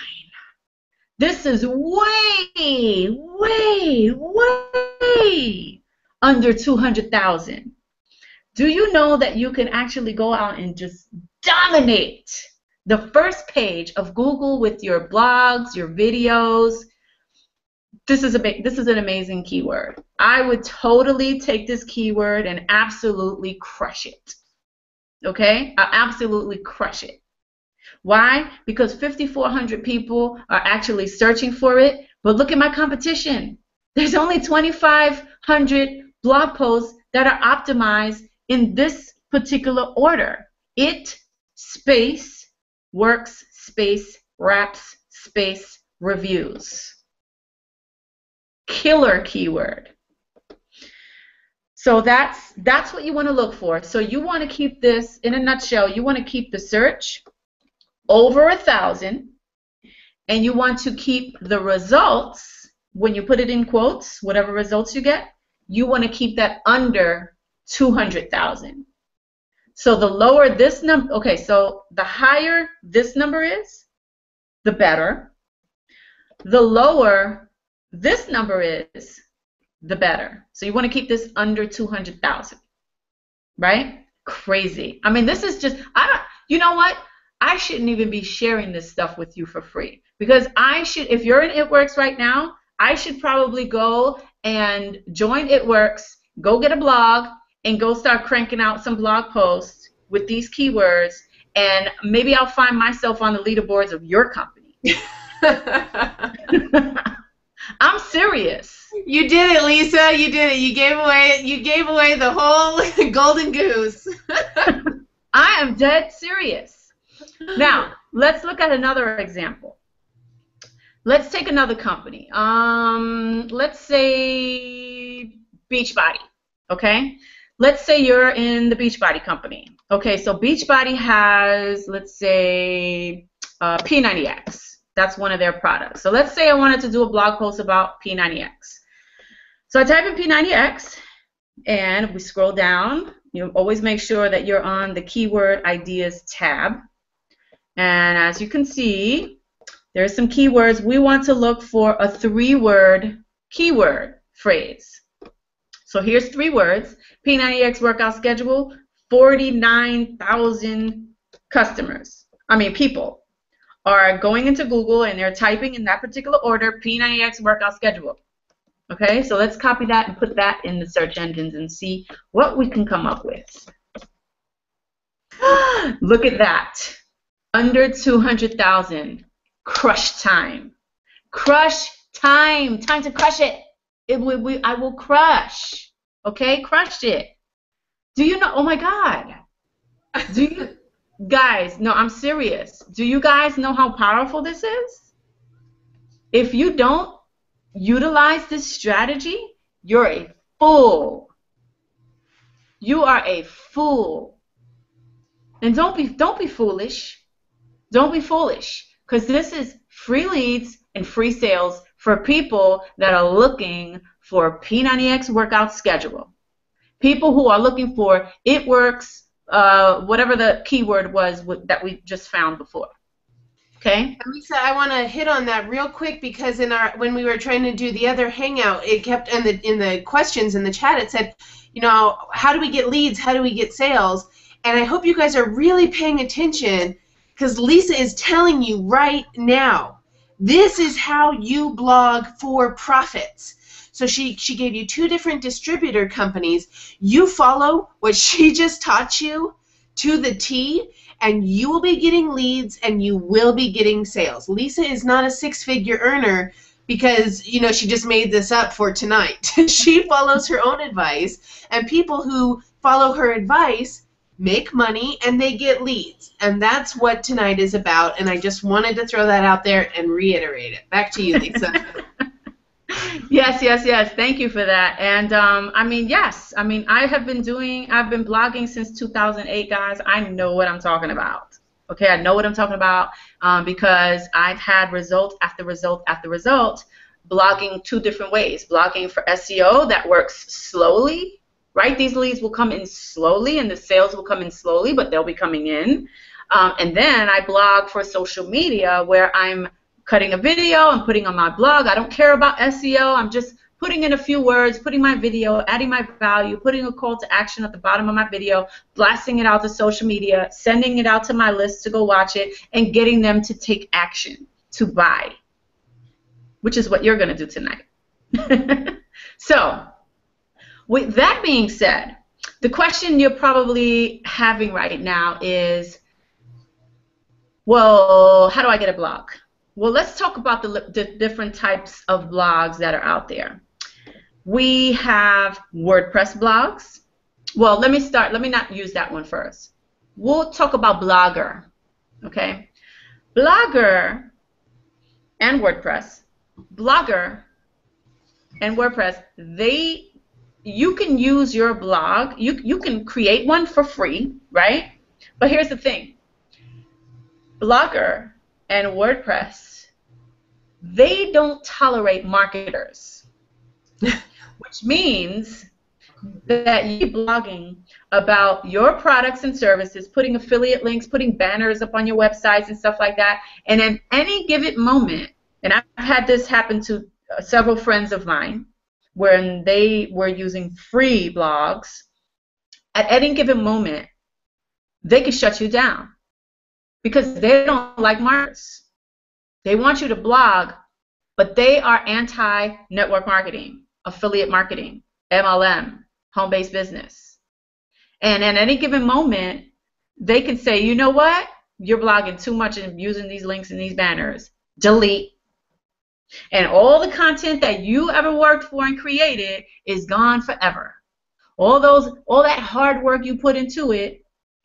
This is way, way, way under 200,000. Do you know that you can actually go out and just dominate the first page of Google with your blogs, your videos? This is an amazing keyword. I would totally take this keyword and absolutely crush it. Okay? I'll absolutely crush it. Why? Because 5,400 people are actually searching for it, but look at my competition. There's only 2,500 blog posts that are optimized in this particular order. It, space, works, space, wraps, space, reviews. Killer keyword. So that's what you want to look for. So you want to keep this, in a nutshell, you want to keep the search over 1,000, and you want to keep the results, when you put it in quotes, whatever results you get, you want to keep that under 200,000. So the lower this number, okay, so the higher this number is, the better. The lower this number is, the better. So you want to keep this under 200,000, right? Crazy. I mean, this is just, you know what? I shouldn't even be sharing this stuff with you for free, because I should, if you're in ItWorks right now, I should probably go and join ItWorks, go get a blog, and go start cranking out some blog posts with these keywords, and maybe I'll find myself on the leaderboards of your company. I'm serious. You did it, Lisa. You did it. You gave away the whole golden goose. I am dead serious. Now, let's look at another example. Let's take another company. Let's say Beachbody, okay? Let's say you're in the Beachbody company. Okay, so Beachbody has, let's say, P90X. That's one of their products. So let's say I wanted to do a blog post about P90X. So I type in P90X, and if we scroll down, you always make sure that you're on the Keyword Ideas tab. And as you can see, there's some keywords. We want to look for a 3-word keyword phrase. So here's 3 words. P90X workout schedule, 49,000 people are going into Google and they're typing in that particular order, P90X workout schedule. Okay, so let's copy that and put that in the search engines and see what we can come up with. Look at that. Under 200,000. Crush time. Crush time. Time to crush it. I will crush. Okay, crush it. Do you know? Oh my God. Do you guys? No, I'm serious. Do you guys know how powerful this is? If you don't utilize this strategy, you're a fool. You are a fool. And don't be foolish. Don't be foolish, because this is free leads and free sales for people that are looking for a P90X workout schedule. People who are looking for ItWorks, whatever the keyword was that we just found before. Okay? Lisa, I want to hit on that real quick, because when we were trying to do the other hangout, it kept in the questions in the chat, it said, you know, how do we get leads? How do we get sales? And I hope you guys are really paying attention, because Lisa is telling you right now, this is how you blog for profits. So she gave you 2 different distributor companies. You follow what she just taught you to the T, and you will be getting leads and you will be getting sales. Lisa is not a 6-figure earner because, you know, she just made this up for tonight. She follows her own advice, and people who follow her advice make money, and they get leads. And that's what tonight is about, and I just wanted to throw that out there and reiterate it. Back to you, Lisa. Yes, yes, yes. Thank you for that. And I mean, yes. I mean, I've been blogging since 2008, guys. I know what I'm talking about. Okay, I know what I'm talking about because I've had result after result after result, blogging two different ways. Blogging for SEO that works slowly, right? These leads will come in slowly and the sales will come in slowly, but they'll be coming in. And then I blog for social media where I'm cutting a video and putting on my blog. I don't care about SEO. I'm just putting in a few words, putting my video, adding my value, putting a call to action at the bottom of my video, blasting it out to social media, sending it out to my list to go watch it, and getting them to take action, to buy, which is what you're going to do tonight. So, with that being said, the question you're probably having right now is, well, how do I get a blog? Well, let's talk about the different types of blogs that are out there. We have WordPress blogs. Well, let me not use that one first. We'll talk about Blogger, okay? Blogger and WordPress, Blogger and WordPress, you can use your blog, you can create one for free, right? But here's the thing. Blogger and WordPress, they don't tolerate marketers, which means that you're blogging about your products and services, putting affiliate links, putting banners up on your websites and stuff like that, and at any given moment, and I've had this happen to several friends of mine when they were using free blogs, at any given moment, they can shut you down because they don't like marketers. They want you to blog, but they are anti-network marketing, affiliate marketing, MLM, home-based business. And at any given moment, they can say, you know what? You're blogging too much and using these links and these banners. Delete. And all the content that you ever worked for and created is gone forever. All that hard work you put into it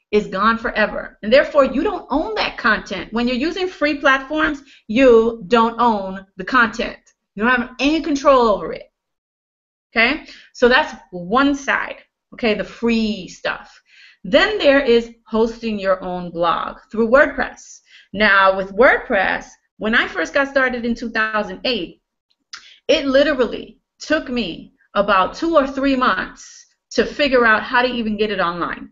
is gone forever. And therefore, you don't own that content. When you're using free platforms, you don't own the content. You don't have any control over it. Okay? So that's one side, okay, the free stuff. Then there is hosting your own blog through WordPress. Now, with WordPress, when I first got started in 2008, it literally took me about 2 or 3 months to figure out how to even get it online.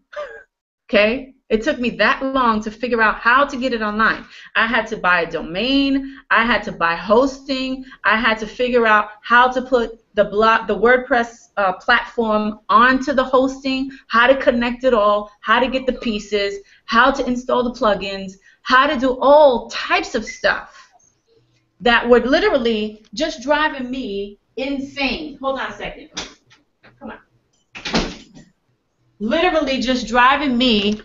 Okay? It took me that long to figure out how to get it online. I had to buy a domain. I had to buy hosting. I had to figure out how to put the WordPress platform onto the hosting, how to connect it all, how to get the pieces, how to install the plugins, how to do all types of stuff that would literally just driving me insane. Hold on a second. Come on. Literally just driving me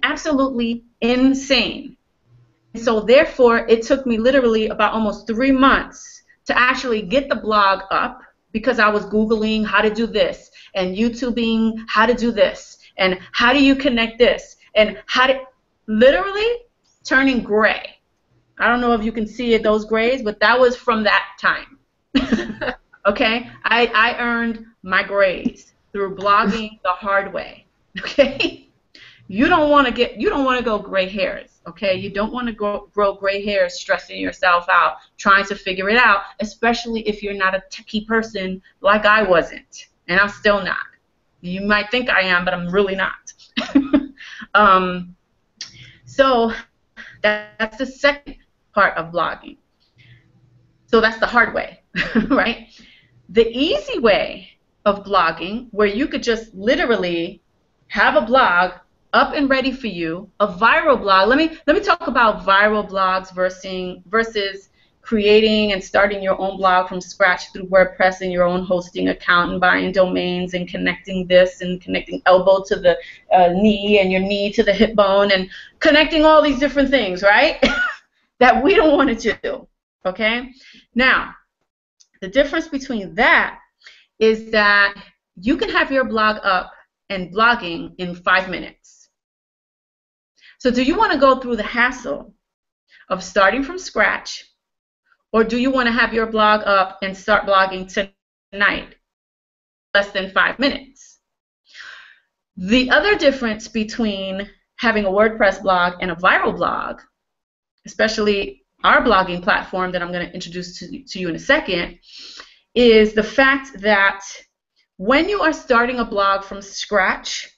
absolutely insane. So therefore, it took me literally about almost 3 months to actually get the blog up because I was Googling how to do this and YouTubing how to do this and how do you connect this and how to literally turning gray. I don't know if you can see it, those grays, but that was from that time. Okay? I earned my grays through blogging the hard way. Okay? You don't want to go gray hairs, okay? You don't want to grow gray hairs stressing yourself out, trying to figure it out, especially if you're not a techie person like I wasn't, and I'm still not. You might think I am, but I'm really not. So that's the second part of blogging. So that's the hard way, right? The easy way of blogging, where you could just literally have a blog up and ready for you, a viral blog. Let me talk about viral blogs versus creating and starting your own blog from scratch through WordPress and your own hosting account and buying domains and connecting this and connecting elbow to the knee and your knee to the hip bone and connecting all these different things, right? That we don't want to do, okay? Now, the difference between that is that you can have your blog up and blogging in 5 minutes. So do you want to go through the hassle of starting from scratch, or do you want to have your blog up and start blogging tonight, less than 5 minutes? The other difference between having a WordPress blog and a viral blog, especially our blogging platform that I'm going to introduce to you in a second, is the fact that when you are starting a blog from scratch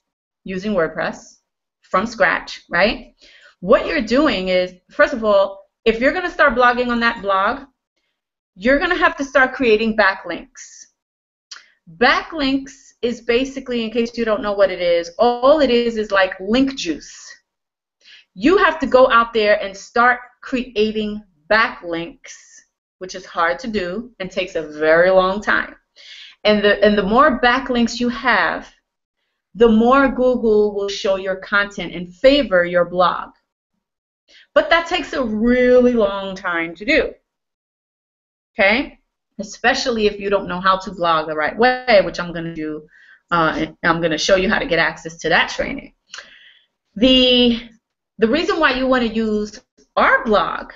using WordPress, from scratch, right? What you're doing is, first of all, if you're going to start blogging on that blog, you're going to have to start creating backlinks. Backlinks is basically, in case you don't know what it is, all it is like link juice. You have to go out there and start creating backlinks, which is hard to do and takes a very long time. And the more backlinks you have, the more Google will show your content and favor your blog. But that takes a really long time to do. Okay? Especially if you don't know how to blog the right way, which I'm going to do. I'm going to show you how to get access to that training. The reason why you want to use our blog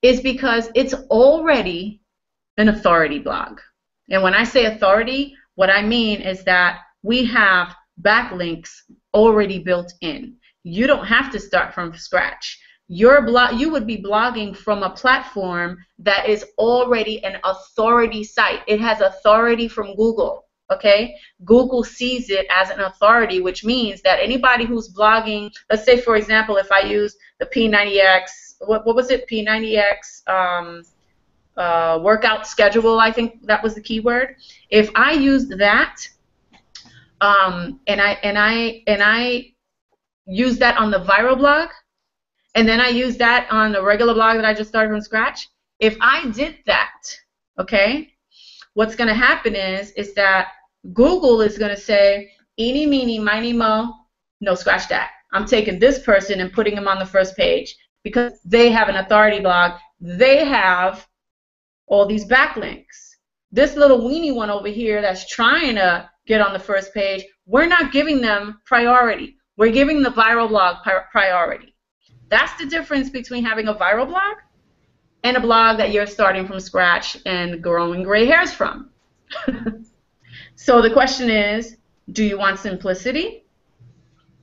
is because it's already an authority blog. And when I say authority, what I mean is that we have backlinks already built in. You don't have to start from scratch. You would be blogging from a platform that is already an authority site. It has authority from Google, okay? Google sees it as an authority, which means that anybody who's blogging, let's say, for example, if I use the P90X, what was it, P90X workout schedule, I think that was the keyword. If I used that and I use that on the viral blog, and then I use that on the regular blog that I just started from scratch, if I did that, okay, what's going to happen is that Google is going to say, eeny, meeny, miny, mo, no, scratch that. I'm taking this person and putting them on the first page because they have an authority blog. They have all these backlinks. This little weenie one over here that's trying to get on the first page, we're not giving them priority. We're giving the viral blog priority. That's the difference between having a viral blog and a blog that you're starting from scratch and growing gray hairs from. So the question is, do you want simplicity,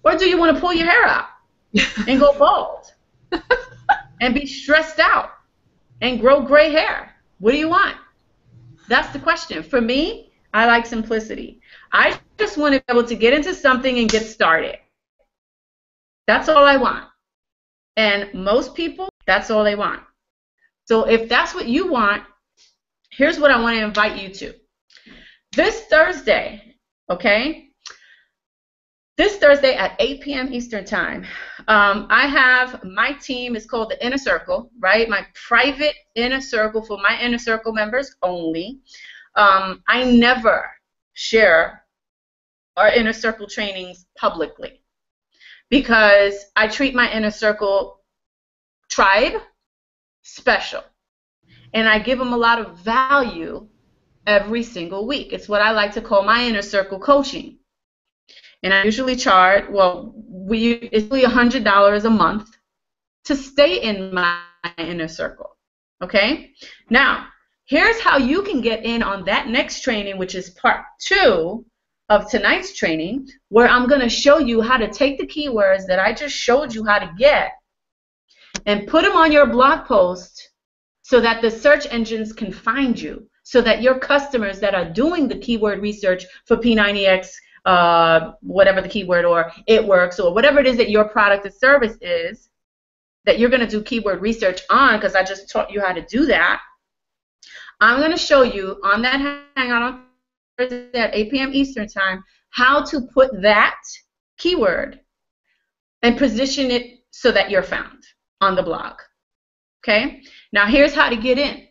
or do you want to pull your hair out and go bald and be stressed out and grow gray hair? What do you want? That's the question. For me, I like simplicity. I just want to be able to get into something and get started. That's all I want. And most people, that's all they want. So if that's what you want, here's what I want to invite you to. This Thursday, okay? This Thursday at 8 p.m. Eastern Time, I have my team. It's called the Inner Circle, right? My private Inner Circle for my Inner Circle members only. I never share our Inner Circle trainings publicly, because I treat my Inner Circle tribe special. And I give them a lot of value every single week. It's what I like to call my Inner Circle coaching. And I usually charge, it's usually $100 a month to stay in my Inner Circle. Okay? Now, here's how you can get in on that next training, which is part 2 of tonight's training, where I'm going to show you how to take the keywords that I just showed you how to get and put them on your blog post so that the search engines can find you, so that your customers that are doing the keyword research for P90X, whatever the keyword, or It Works, or whatever it is that your product or service is that you're going to do keyword research on, because I just taught you how to do that. I'm going to show you on that Hangout on Thursday at 8 p.m. Eastern Time how to put that keyword and position it so that you're found on the blog. Okay? Now here's how to get in.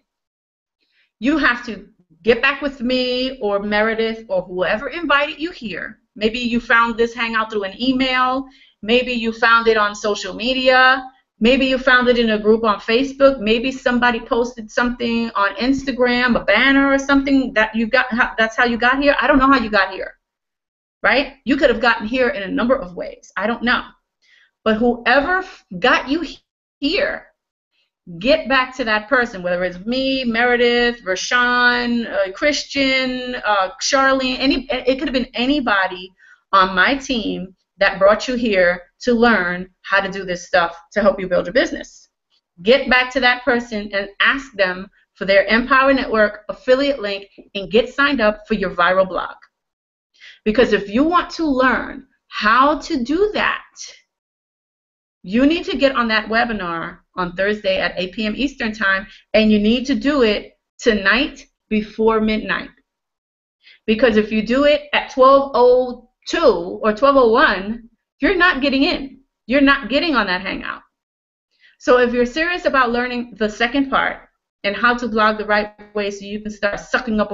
You have to get back with me or Meredith or whoever invited you here. Maybe you found this Hangout through an email. Maybe you found it on social media. Maybe you found it in a group on Facebook. Maybe somebody posted something on Instagram, a banner or something that you got. That's how you got here. I don't know how you got here. right? You could have gotten here in a number of ways. I don't know. But whoever got you here, get back to that person, whether it's me, Meredith, Rashawn, Christian, Charlene, it could have been anybody on my team that brought you here to learn how to do this stuff to help you build your business. Get back to that person and ask them for their Empower Network affiliate link and get signed up for your viral blog. Because if you want to learn how to do that, you need to get on that webinar on Thursday at 8 p.m. Eastern Time, and you need to do it tonight before midnight. Because if you do it at 12:02 or 12:01, you're not getting in. You're not getting on that hangout. So if you're serious about learning the second part and how to blog the right way so you can start sucking up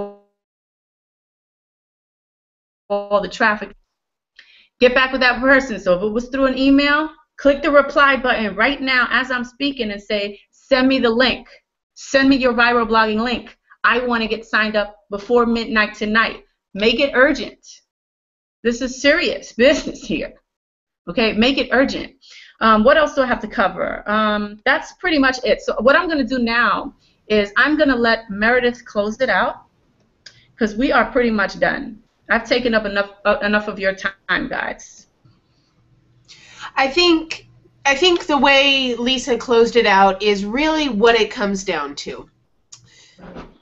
all the traffic, get back with that person. So if it was through an email, click the reply button right now as I'm speaking and say, send me the link. Send me your viral blogging link. I want to get signed up before midnight tonight. Make it urgent. This is serious business here. Okay, make it urgent. What else do I have to cover? That's pretty much it. So what I'm going to do now is I'm going to let Meredith close it out because we are pretty much done. I've taken up enough of your time, guys. I think the way Lisa closed it out is really what it comes down to.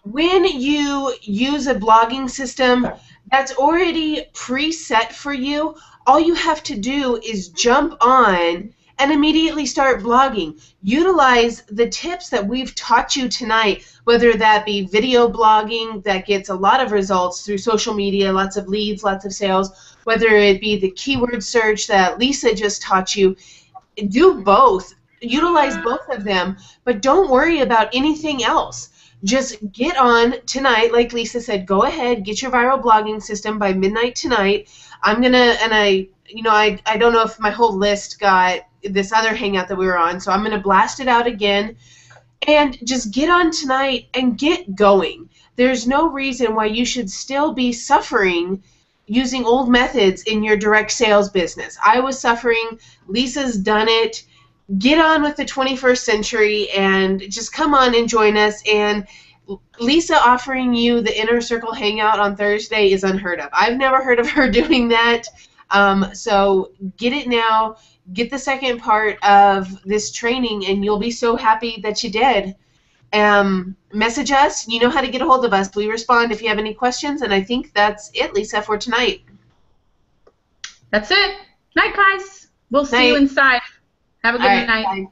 When you use a blogging system that's already preset for you, all you have to do is jump on and immediately start blogging. Utilize the tips that we've taught you tonight, whether that be video blogging that gets a lot of results through social media, lots of leads, lots of sales, whether it be the keyword search that Lisa just taught you. Do both. Utilize both of them, but don't worry about anything else. Just get on tonight, like Lisa said, go ahead, get your viral blogging system by midnight tonight. I'm going to, and I don't know if my whole list got this other hangout that we were on, so I'm going to blast it out again. And just get on tonight and get going. There's no reason why you should still be suffering using old methods in your direct sales business. I was suffering. Lisa's done it. Get on with the 21st century and just come on and join us. And Lisa offering you the Inner Circle Hangout on Thursday is unheard of. I've never heard of her doing that. So get it now. Get the second part of this training, and you'll be so happy that you did. Message us. You know how to get a hold of us. We respond if you have any questions, and I think that's it, Lisa, for tonight. That's it. Night, guys. We'll see you inside. Have a good night. Bye.